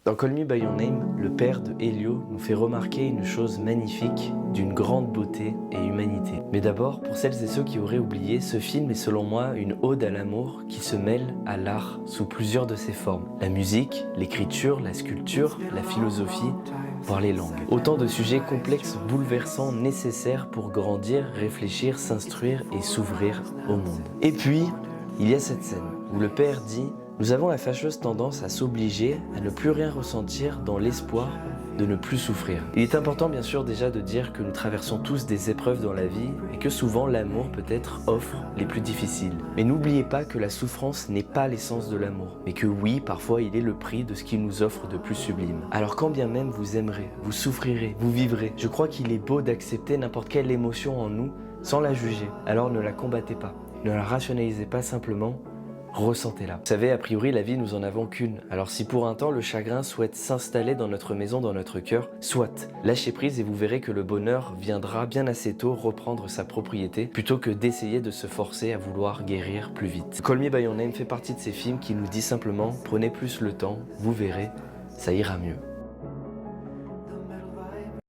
Dans Call Me By Your Name, le père de Elio nous fait remarquer une chose magnifique, d'une grande beauté et humanité. Mais d'abord, pour celles et ceux qui auraient oublié, ce film est selon moi une ode à l'amour qui se mêle à l'art sous plusieurs de ses formes. La musique, l'écriture, la sculpture, la philosophie, voire les langues. Autant de sujets complexes, bouleversants, nécessaires pour grandir, réfléchir, s'instruire et s'ouvrir au monde. Et puis, il y a cette scène où le père dit « Nous avons la fâcheuse tendance à s'obliger à ne plus rien ressentir dans l'espoir de ne plus souffrir. » Il est important bien sûr déjà de dire que nous traversons tous des épreuves dans la vie et que souvent l'amour peut-être offre les plus difficiles. Mais n'oubliez pas que la souffrance n'est pas l'essence de l'amour, mais que oui, parfois il est le prix de ce qu'il nous offre de plus sublime. Alors quand bien même vous aimerez, vous souffrirez, vous vivrez, je crois qu'il est beau d'accepter n'importe quelle émotion en nous sans la juger. Alors ne la combattez pas, ne la rationalisez pas simplement, ressentez-la. Vous savez, a priori, la vie, nous en avons qu'une. Alors si pour un temps, le chagrin souhaite s'installer dans notre maison, dans notre cœur, soit. Lâchez prise et vous verrez que le bonheur viendra bien assez tôt reprendre sa propriété, plutôt que d'essayer de se forcer à vouloir guérir plus vite. Call Me By Your Name fait partie de ces films qui nous dit simplement, prenez plus le temps, vous verrez, ça ira mieux.